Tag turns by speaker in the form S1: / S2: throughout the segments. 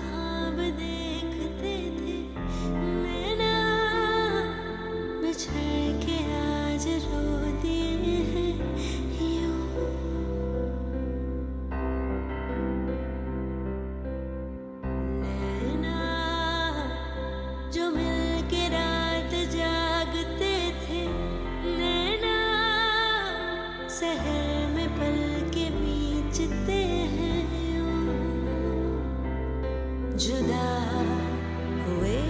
S1: ख्वाब देखते थे नैना, बिछड़ के आज रो दिए हैं यूं। नैना जो मिलके रात जागते थे नैना, शहर में पल के बीचते हैं यूं। जुदा हुए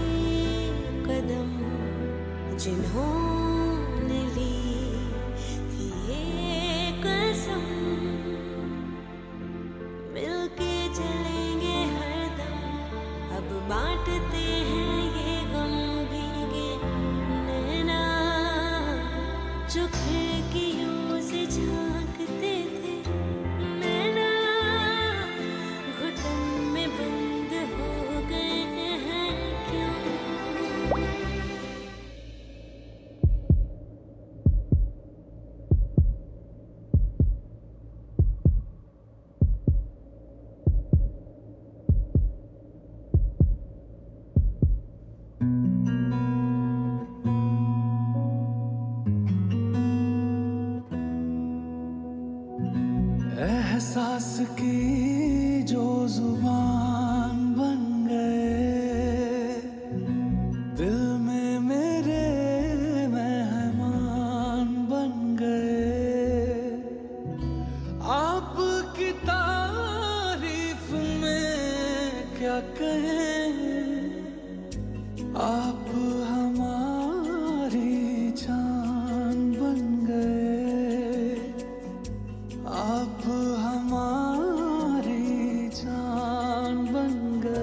S1: कदम जिन्होंने ली थी ये कसम, मिलके चलेंगे हरदम, अब बांटते हैं ये गम भीगे नैना, जो खिड़कियों से झांकते थे नैना, घुटन में बंद हो गए हैं क्यों।
S2: एहसास की जो जुबान बन गए, दिल में मेरे मेहमान बन गए। आपकी तारीफ में क्या कहें, आप हमारी जान बन गए, आप हमारी जान बन गए।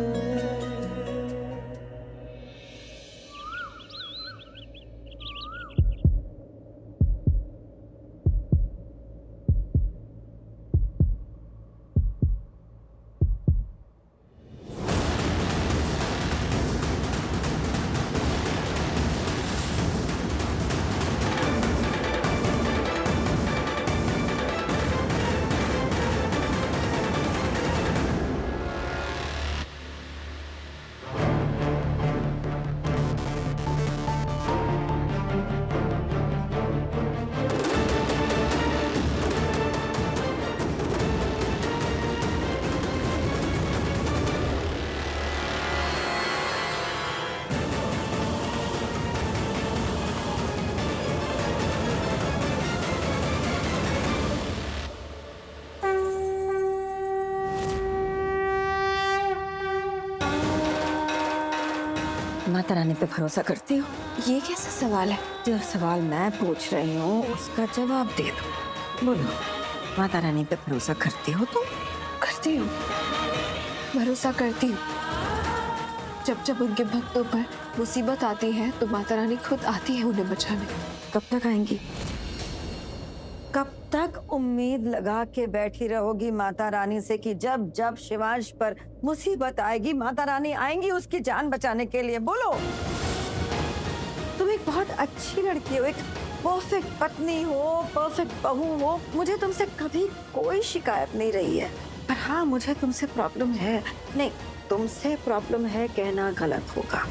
S3: माता रानी पे भरोसा करती हो?
S4: ये कैसा सवाल है?
S3: जो सवाल मैं पूछ रही हूँ उसका जवाब दे दो। बोलो, माता रानी पे भरोसा करती हो तुम?
S4: करती हूँ, भरोसा करती हूँ। जब जब उनके भक्तों पर मुसीबत आती है तो माता रानी खुद आती है उन्हें बचाने।
S3: कब तक आएंगी? कब तक उम्मीद लगा के बैठी रहोगी माता रानी से कि जब जब शिवांश पर मुसीबत आएगी माता रानी आएंगी उसकी जान बचाने के लिए? बोलो। तुम एक बहुत अच्छी लड़की हो, एक परफेक्ट पत्नी हो, परफेक्ट बहू हो, मुझे तुमसे कभी कोई शिकायत नहीं रही है। पर हाँ, मुझे तुमसे प्रॉब्लम है। नहीं, तुमसे प्रॉब्लम है कहना गलत होगा।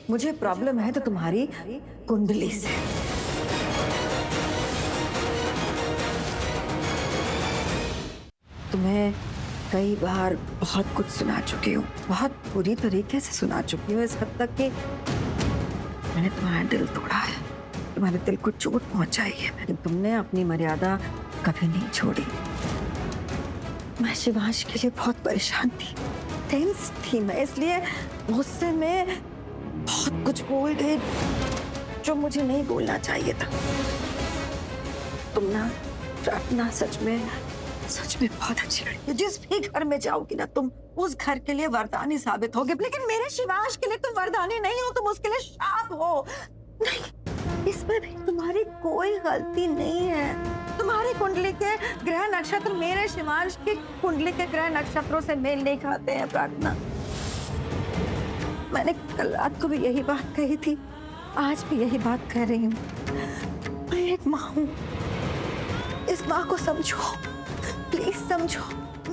S3: मुझे प्रॉब्लम है तो तुम्हारी कुंडली से। तुम्हें कई बार बहुत कुछ सुना चुकी हूँ, बहुत बुरी तरीके से सुना चुकी हूँ, इस हद तक कि मैंने तुम्हारा दिल तोड़ा है, तुम्हारे दिल को चोट पहुंचाई है, लेकिन तुमने अपनी मर्यादा कभी नहीं छोड़ी। मैं शिवांश के लिए बहुत परेशान थी, टेंस थी मैं, इसलिए गुस्से में बहुत कुछ बोल गई जो मुझे नहीं बोलना चाहिए था। तुम ना प्रार्थना सच में बहुत अच्छी लड़की हो। जिस भी घर में जाओगी ना तुम उस घर के लिए वरदानी साबित होगी, लेकिन मेरे शिवांश के लिए तुम वरदानी नहीं हो, तुम उसके लिए शाप हो। नहीं, इसमें भी तुम्हारी कोई गलती नहीं है। तुम्हारी कुंडली के ग्रह नक्षत्र मेरे शिवांश की कुंडली के ग्रह नक्षत्रों से मेल नहीं खाते हैं प्रार्थना। मैंने कल रात को भी यही बात कही थी, आज भी यही बात कह रही हूँ। मैं एक माँ हूँ, इस माँ को समझो, प्लीज समझो।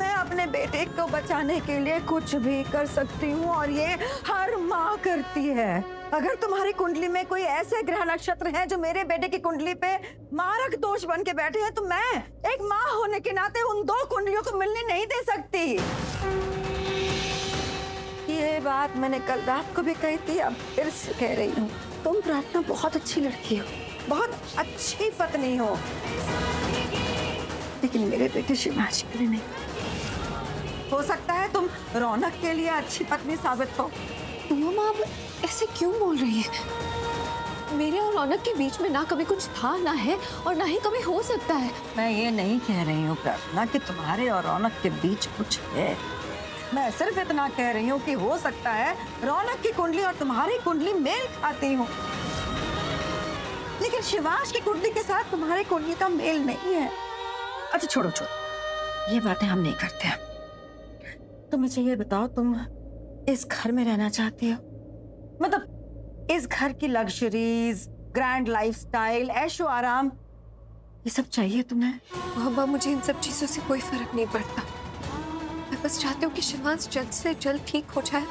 S3: मैं अपने बेटे को बचाने के लिए कुछ भी कर सकती हूँ और ये हर माँ करती है। अगर तुम्हारी कुंडली में कोई ऐसे ग्रह नक्षत्र हैं जो मेरे बेटे की कुंडली पे मारक दोष बन के बैठे हैं, तो मैं एक माँ होने के नाते उन दो कुंडलियों को मिलने नहीं दे सकती। ये बात मैंने कल रात को भी कही थी, अब फिर से कह रही हूँ। तुम प्रार्थना बहुत अच्छी लड़की हो, बहुत अच्छी पत्नी हो, लेकिन मेरे बेटे शिवांश के लिए नहीं। हो सकता है तुम रौनक के लिए अच्छी पत्नी साबित हो।
S4: मम्मा आप ऐसे क्यों बोल रही है? मेरे और रौनक के बीच में ना कभी कुछ था ना है और ना ही कभी हो सकता है।
S3: मैं ये नहीं कह रही हूँ प्रार्थना कि तुम्हारे और रौनक के बीच कुछ है। मैं सिर्फ इतना कह रही हूँ कि हो सकता है रौनक की कुंडली और तुम्हारी कुंडली मेल खाती हो, लेकिन शिवांश की कुंडली के साथ तुम्हारी कुंडली का मेल नहीं है। अच्छा छोड़ो, ये बातें हम नहीं करते हैं। तुम मुझे ये बताओ, तुम इस घर में रहना चाहती हो? मतलब इस घर की लग्जरीज, ग्रैंड लाइफस्टाइल, ऐशो आराम, ये सब चाहिए तुम्हें?
S4: मम्मा मुझे इन सब चीजों से कोई फर्क नहीं पड़ता। मैं बस चाहती हूँ कि शिवांश जल्द से जल्द ठीक हो जाए,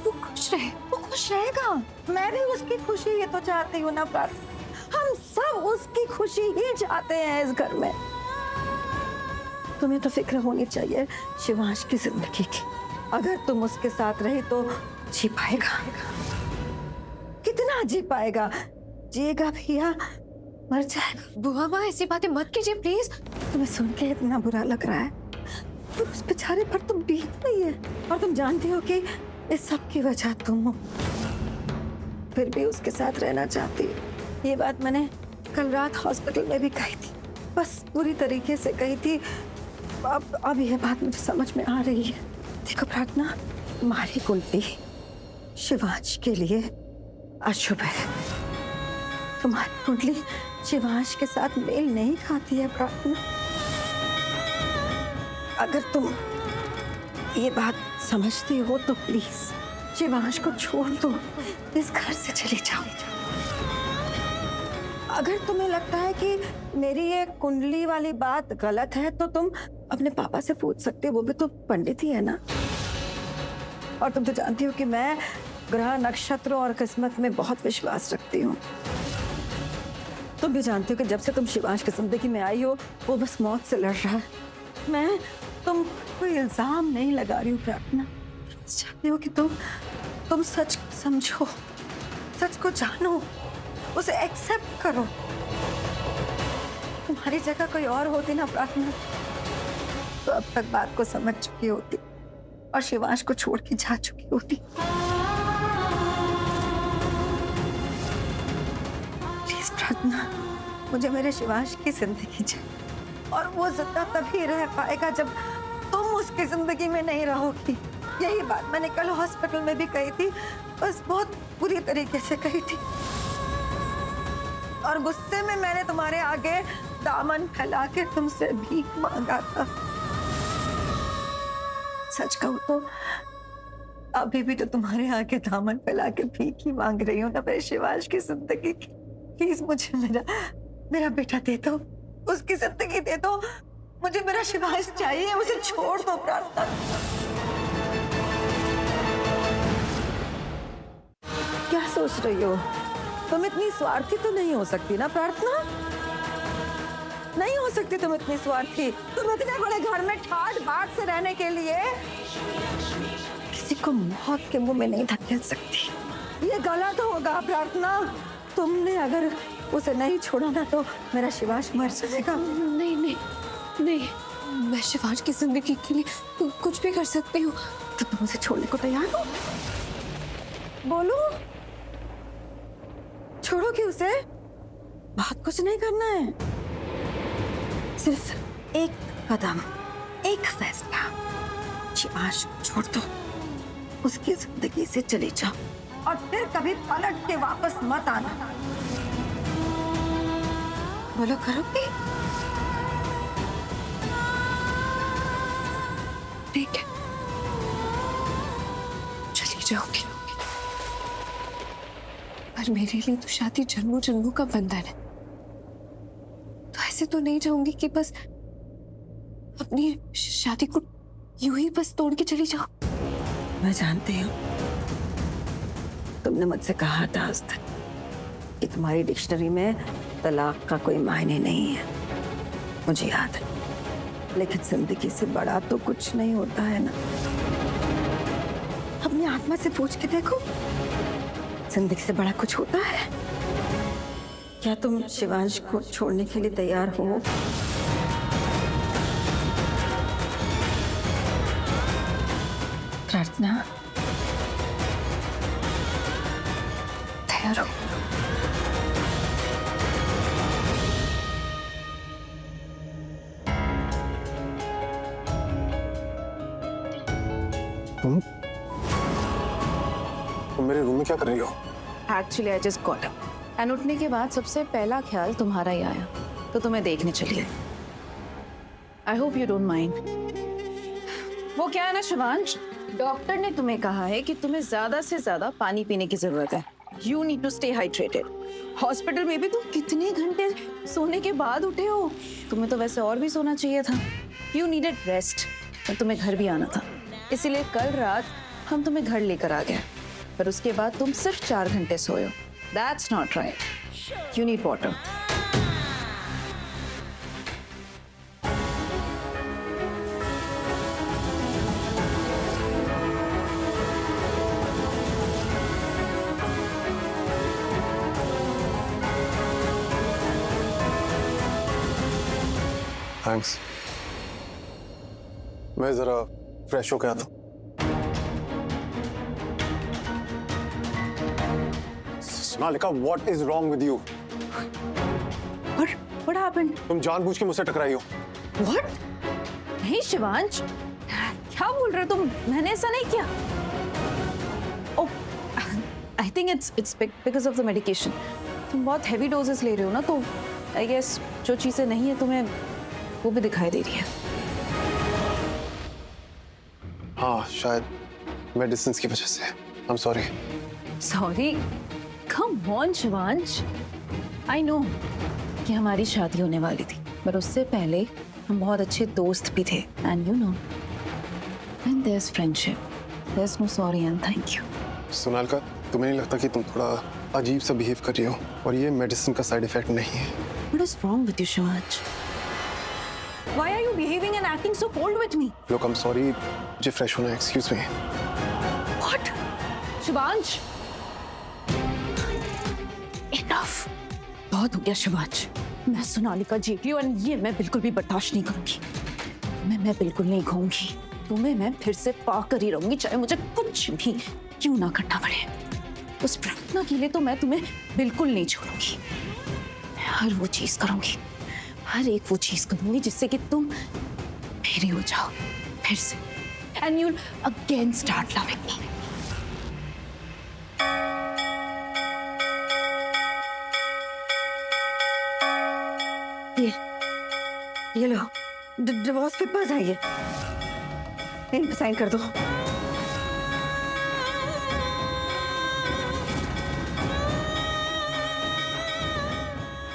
S4: वो खुश रहे।
S3: वो खुश रहेगा, मैं भी उसकी खुशी ये तो चाहती हूँ ना प्रार्थना। हम सब उसकी खुशी ही चाहते हैं इस घर में। तुम्हें तो फिक्र होनी चाहिए शिवांश की जिंदगी की। अगर तुम उसके साथ रहे तो जी पाएगा, कितना जी पाएगा? जिएगा भैया, मर जाएगा।
S4: बुआ माँ ऐसी बातें मत कीजिए प्लीज।
S3: तुम्हें सुन के इतना बुरा लग रहा है, तो उस बेचारे पर तुम बीत रही है और तुम जानती हो कि इस सब की वजह तुम हो, फिर भी उसके साथ रहना चाहती हो। ये बात मैंने कल रात हॉस्पिटल में भी कही थी, बस पूरी तरीके से कही थी। अब यह बात मुझे समझ में आ रही है। देखो प्रार्थना, तुम्हारी कुंडली शिवांश के लिए अशुभ है। तुम्हारी कुंडली शिवांश के साथ मेल नहीं खाती है प्रार्थना। अगर तुम ये बात समझती हो तो प्लीज शिवांश को छोड़ दो, इस घर से चली जाओ। अगर तुम्हें लगता है कि मेरी ये कुंडली वाली बात गलत है तो तुम अपने पापा से पूछ सकते हो, वो भी तो पंडित ही है ना। और तुम तो जानती हो कि मैं ग्रह नक्षत्रों और किस्मत में बहुत विश्वास रखती हूँ। तुम भी जानती हो कि जब से तुम शिवांश की जिंदगी में आई हो वो बस मौत से लड़ रहा है। मैं तुम कोई इल्जाम नहीं लगा रही हूँ प्रार्थना, चाहती हो कि तुम सच समझो, सच को जानो, उसे एक्सेप्ट करो। तुम्हारी जगह कोई और होती ना प्रार्थना, तो अब तक बात को समझ चुकी होती और शिवांश को छोड़ के जा चुकी होती। प्लीज प्रार्थना, मुझे मेरे शिवांश की जिंदगी चाहिए, और वो जिंदा तभी रह पाएगा जब तुम उसकी जिंदगी में नहीं रहोगी। यही बात मैंने कल हॉस्पिटल में भी कही थी, बस बहुत बुरी तरीके से कही थी, और गुस्से में मैंने तुम्हारे आगे दामन फैला के तुमसे भीख मांगा था। सच कहूं तो अभी भी तो तुम्हारे आगे दामन फैला के भीख ही मांग रही हूँ ना मेरे शिवांश की जिंदगी की। प्लीज मुझे मेरा बेटा दे दो, उसकी जिंदगी दे दो, मुझे मेरा शिवांश चाहिए, उसे छोड़ दो प्रार्थना। क्या सोच रही हो? तुम इतनी स्वार्थी तो नहीं हो सकती ना प्रार्थना? नहीं हो सकती तुम इतनी स्वार्थी। तुम इतने बड़े घर में ठाट बाट से रहने के लिए किसी को मौत के मुंह में नहीं धकेल सकती। ये गलत होगा प्रार्थना। तुमने अगर उसे नहीं छोड़ा ना तो मेरा शिवांश मर जाएगा।
S4: नहीं नहीं नहीं, मैं शिवांश की जिंदगी के लिए कुछ भी कर सकती हूँ।
S3: तो तुम उसे छोड़ने को तैयार हो? बोलो, छोड़ोगे उसे? बहुत कुछ नहीं करना है, सिर्फ एक कदम, एक फैसला। शिवांश को छोड़ दो, उसकी जिंदगी से चले जाओ और फिर कभी पलट के वापस मत आना। बोलो, करोगे?
S4: ठीक है, चली जाऊंगी, पर मेरे लिए तो शादी जन्मों जन्मों का बंधन है। तो ऐसे तो नहीं चाहूंगी कि बस अपनी शादी को यूं ही बस तोड़ के चली जाओ?
S3: मैं जानती हूँ, तुमने मुझसे कहा था उस दिन कि तुम्हारी डिक्शनरी में तलाक का कोई मायने नहीं है। मुझे याद है, लेकिन जिंदगी से बड़ा तो कुछ नहीं होता है ना। अपनी आत्मा से पूछ के देखो, जिंदगी से बड़ा कुछ होता है? क्या तुम शिवांश को छोड़ने के लिए तैयार हो? प्रार्थना,
S4: तैयार हो?
S5: तुम मेरे रूम में क्या कर रही हो?
S6: Actually I just got up and उठने के बाद सबसे पहला ख्याल तुम्हारा ही आया, तो तुम्हें देखने चली आई। I hope you don't mind. वो क्या है ना शिवांश, डॉक्टर ने तुम्हें कहा है कि तुम्हें ज्यादा से ज्यादा पानी पीने की जरूरत है। You need to stay hydrated. Hospital में भी तुम कितने घंटे सोने के बाद उठे हो? तुम्हें तो वैसे और भी सोना चाहिए था। You needed rest. और तुम्हें घर भी आना था, इसीलिए कल रात हम तुम्हें घर लेकर आ गए, पर उसके बाद तुम सिर्फ 4 घंटे सोए हो। That's not right. You need water.
S5: Thanks. मैं जरा फ्रेश होके आता हूँ। Sonalika, what is wrong with you?
S6: What happened?
S5: तुम जानबूझ के मुझसे टकराई हो।
S6: What? नहीं शिवांश, क्या बोल रहे हो तुम? मैंने ऐसा नहीं किया। Oh, I think it's because of the medication. तुम बहुत heavy doses ले रहे हो ना, तो I guess जो चीजें नहीं है तुम्हें वो भी दिखाई दे रही है।
S5: हाँ, शायद मेडिसिन की वजह से। I'm sorry.
S6: Sorry? Come on Shivansh, I know कि हमारी शादी होने वाली थी, पर उससे पहले हम बहुत अच्छे दोस्त भी थे। And you know, when there's friendship, there's no sorry and thank you.
S5: Sonalika, तुम्हें नहीं लगता कि तुम थोड़ा अजीब सा बिहेव कर रही हो? और ये मेडिसिन का साइड इफेक्ट नहीं है।
S6: What is wrong with you, Shivansh? Why are you behaving and acting so cold with me?
S5: Look, I'm sorry. मुझे फ्रेश होना है, excuse me.
S6: What? Shivansh? Enough. बहुत हो गया शिवांश। मैं सोनालिका जीत रही हूँ और ये मैं बिल्कुल भी बर्दाश्त नहीं करूंगी। मैं बिल्कुल नहीं कहूंगी। तुम्हें मैं फिर से पा कर ही रहूंगी, चाहे मुझे कुछ भी क्यों ना करना पड़े। उस प्रार्थना के लिए तो मैं तुम्हें बिल्कुल नहीं छोड़ूंगी। मैं हर वो चीज करूंगी, हर एक वो चीज करूंगी जिससे कि तुम मेरी हो जाओ फिर से। And you'll again start loving me.
S3: ये लो, डिवोर्स पेपर्स है ये, इन पे साइन कर दो।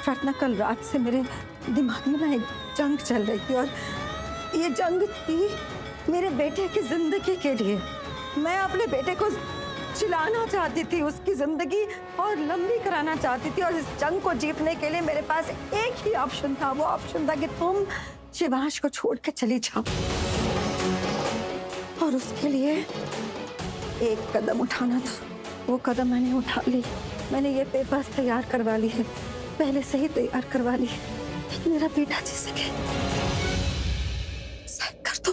S3: प्रार्थना, कल रात से मेरे दिमाग में ना एक जंग चल रही थी, और ये जंग थी मेरे बेटे की जिंदगी के लिए। मैं अपने बेटे को चिल्लाना चाहती थी, उसकी जिंदगी और लंबी कराना चाहती थी, और इस जंग को जीतने के लिए मेरे पास एक ही ऑप्शन था। वो ऑप्शन था कि तुम शिवांश को छोड़ के चली जाओ, और उसके लिए एक कदम उठाना था। वो कदम मैंने उठा ली। मैंने ये पेपर्स तैयार करवा ली है, पहले से ही तैयार करवा ली है, मेरा बेटा जी सके। साइन कर दो।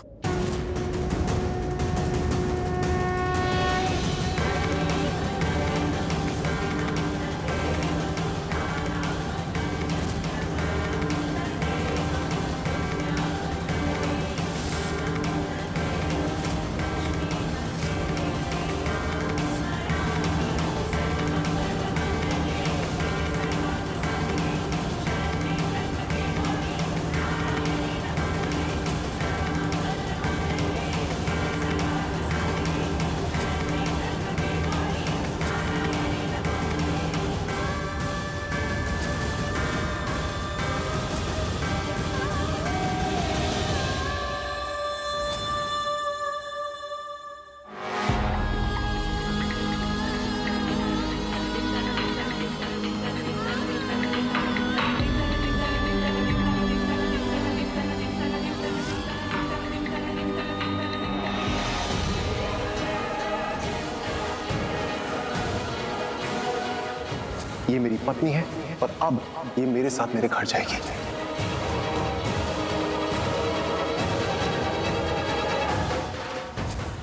S5: ये मेरी पत्नी है और अब ये मेरे साथ मेरे घर जाएगी।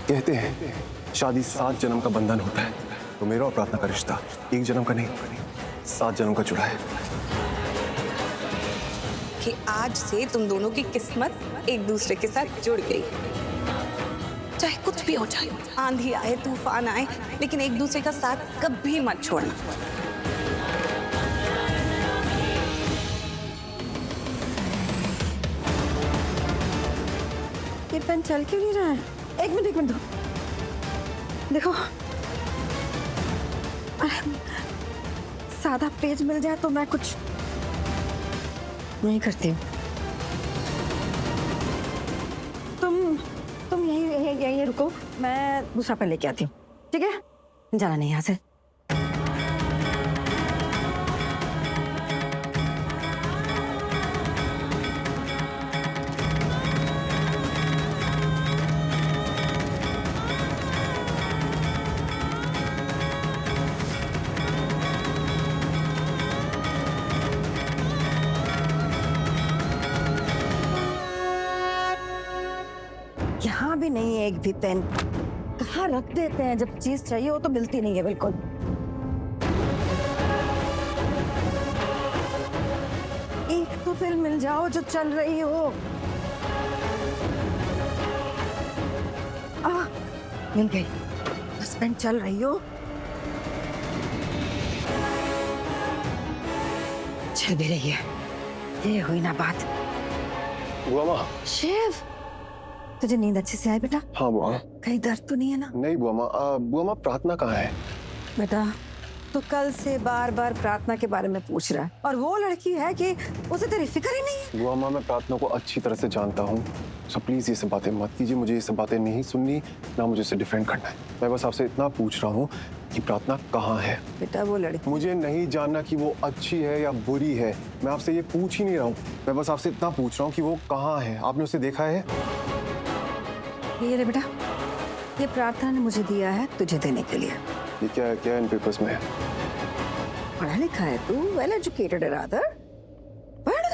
S5: कहते हैं शादी 7 जन्म का बंधन होता है, तो मेरा और प्रार्थना का रिश्ता 1 जन्म का नहीं 7 जन्म का जुड़ा है।
S7: कि आज से तुम दोनों की किस्मत एक दूसरे के साथ जुड़ गई। चाहे कुछ भी हो जाए, आंधी आए तूफान आए, लेकिन एक दूसरे का साथ कभी मत छोड़ना।
S3: ये पेन चल क्यों नहीं रहा है? एक मिनट दो। देखो, अरे, सादा पेज मिल जाए तो मैं कुछ नहीं करती हूँ। तुम यही रुको, मैं दूसरा पेन लेके आती हूँ, ठीक है? जाना नहीं यहाँ से। यहाँ भी नहीं है एक भी पेन। कहाँ रख देते हैं? जब चीज चाहिए हो तो मिलती नहीं है बिल्कुल। एक तो फिल्म मिल जाओ जो चल रही हो। मिल गई। बस पेन चल रही हो। चल भी रही है। ये हुई ना बात।
S5: बुआ माँ।
S3: शिव, तुझे नींद अच्छे से आई बेटा?
S5: हाँ बुआ।
S3: कहीं दर्द तो नहीं है ना?
S5: नहीं बुआ माँ। बुआ माँ, प्रार्थना कहाँ है?
S3: बेटा, तो कल से बार बार प्रार्थना के बारे में पूछ रहा है, और वो लड़की है कि उसे तेरी फिक्र ही नहीं है।
S5: बुआ माँ, मैं प्रार्थना को अच्छी तरह से जानता हूँ, सो प्लीज ये सब बातें मत कीजिए। मुझे ये सब बातें नहीं सुननी, ना मुझे इसे डिफेंड करना है। मैं बस आपसे इतना पूछ रहा हूँ कि प्रार्थना कहाँ है।
S3: बेटा, वो लड़की, मुझे
S5: मुझे नहीं जानना कि वो अच्छी है या बुरी है। मैं आपसे ये पूछ ही नहीं रहा हूँ। मैं बस आपसे इतना पूछ रहा हूँ कि वो कहाँ है। आपने उसे देखा है?
S3: ये ले बेटा, ये प्रार्थना ने मुझे दिया है तुझे देने के लिए।
S5: ये क्या है इन पेपर्स में?
S3: पढ़ा लिखा है तू, वेल एजुकेटेड है रादर। पढ़।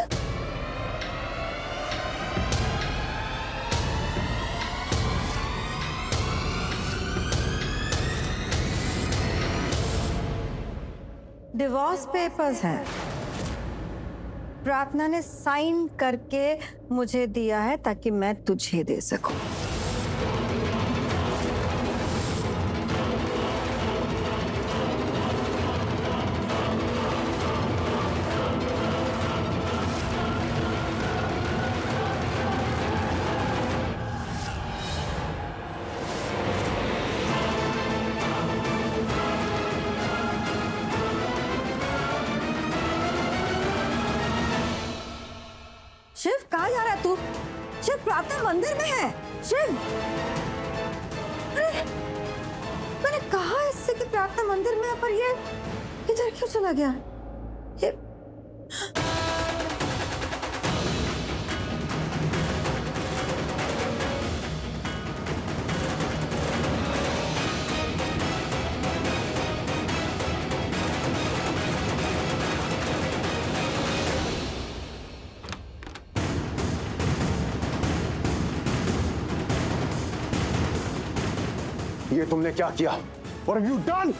S3: डिवोर्स पेपर्स हैं। प्रार्थना ने साइन करके मुझे दिया है ताकि मैं तुझे दे सकूं। शिव, कहाँ जा रहा है तू? शिव, प्रार्थना मंदिर में है। शिव, अरे मैंने कहा इससे कि प्रार्थना मंदिर में है, पर ये इधर क्यों चला गया? ये
S5: ये तुमने क्या किया? What have you done?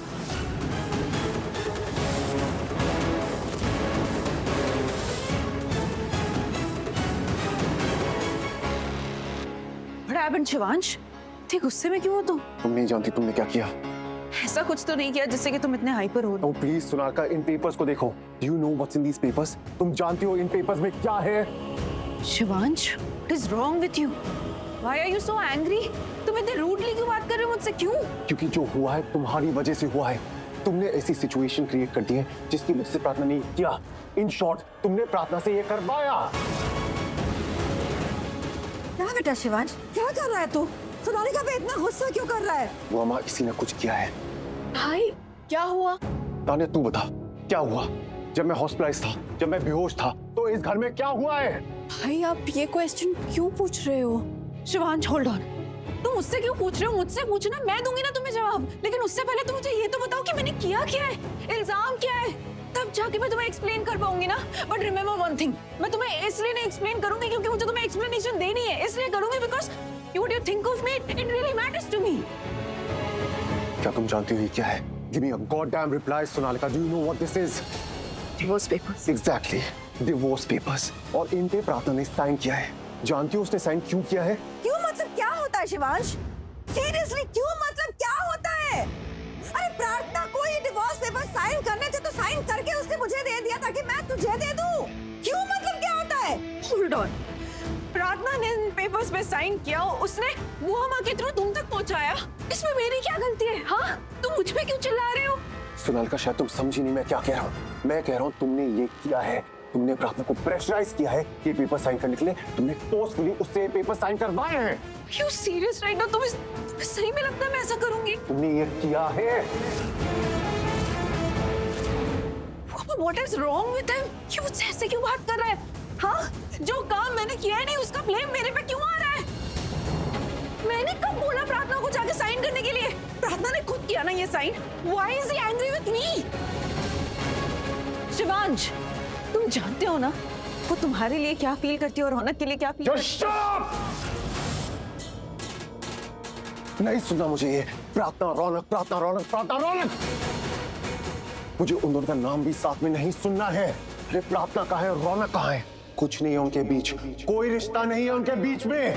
S6: What happened, Shivansh? इतने गुस्से में क्यों हो तुम?
S5: तुम नहीं जानती तुमने क्या किया।
S6: ऐसा कुछ तो नहीं किया जिससे कि तुम इतने हाइपर हो।
S5: Oh, प्लीज सुनाका, इन पेपर्स को देखो। Do you know what's in these papers? तुम जानती हो इन पेपर्स में क्या है?
S6: Shivansh, what is wrong with you? Why are you so angry? तुम इतने रूडली क्यों बात कर रहे हो मुझसे? क्यों?
S5: क्योंकि जो हुआ है तुम्हारी वजह से हुआ है। तुमने ऐसी सिचुएशन क्रिएट कर दी है जिसकी वजह से प्रार्थना ने किया। इन शॉर्ट, तुमने प्रार्थना से ये करवाया।
S3: क्या बेटा शिवांश, क्या कर रहा है तू? सोनालिका पे इतना गुस्सा क्यों कर रहा है?
S5: वो माँ, किसी ने कुछ किया है।
S6: भाई, क्या हुआ?
S5: तान्या, तू बता क्या हुआ? जब मैं हॉस्पिटलाइज था, जब मैं बेहोश था, तो इस घर में क्या हुआ है?
S4: भाई, आप ये क्वेश्चन क्यों पूछ रहे हो?
S6: Shivansh, hold on. तुम मुझसे क्यों पूछ रहे हो? मुझसे पूछना, मैं दूंगी ना तुम्हें जवाब। लेकिन उससे पहले तुम मुझे ये तो बताओ कि मैंने किया क्या है? इल्जाम क्या है? तब जाके मैं तुम्हें एक्सप्लेन कर पाऊंगी ना। बट रिमेम्बर वन थिंग, मैं तुम्हें इसलिए नहीं एक्सप्लेन करूंगी क्योंकि मुझे तुम्हें एक्सप्लेनेशन देनी है, इसलिए करूंगी because what you think of me it really matters to me.
S5: क्या तुम जानती हो ये क्या है? Give me a goddamn reply, Sonalika. Do you know what this is?
S3: Divorce papers.
S5: Exactly. Divorce papers. और इन पे प्रार्थना ने साइन किया है. जानती हो उसने साइन क्यों किया है?
S3: क्यों मतलब क्या होता है शिवांश? सीरियसली क्यों मतलब क्या होता है? अरे प्रार्थना को ये डिवोर्स पेपर साइन करने थे तो साइन करके उसने मुझे दे दिया ताकि मैं तुझे दे दूं। क्यों मतलब क्या होता है?
S6: होल्ड ऑन, प्रार्थना ने इन पेपर्स पे साइन किया, उसने मुहम्मा के थ्रू तुम तक पहुंचाया, इसमें मेरी क्या गलती है? हाँ, तुम मुझ पे क्यों चिल्ला रहे हो?
S5: सोनालिका शायद तुम समझी नहीं मैं क्या कह रहा हूँ. मैं कह रहा हूँ तुमने ये किया है. तुमने प्रार्थना को प्रेशराइज किया है ये पेपर साइन करने के लिए. तुमने फोर्सफुली उससे पेपर साइन करवाए हैं.
S6: You serious right now? तुम्हें सही में लगता है मैं ऐसा करूंगी?
S5: तुमने ये किया है.
S6: What is wrong with him? क्यों मुझसे ऐसे क्यों बात कर रहा है? हाँ, जो काम मैंने किया है नहीं उसका ब्लेम मेरे पे क्यों आ रहा है? मैंने कब बोला प्रार्थना को जाके साइन करने के लिए? प्रार्थना ने खुद किया ना ये sign. Why is he angry with me? Shivansh, तुम जानते हो ना वो तुम्हारे लिए क्या फील करती है और रौनक के लिए क्या फील करती है?
S5: Just shut up! नहीं सुनना मुझे ये प्रार्थना रौनक, प्रार्थना रौनक, प्रार्थना रौनक. मुझे उन दोनों का नाम भी साथ में नहीं सुनना है. अरे प्रार्थना कहाँ है, रौनक कहाँ है? कुछ नहीं है उनके बीच, कोई रिश्ता नहीं है उनके बीच में.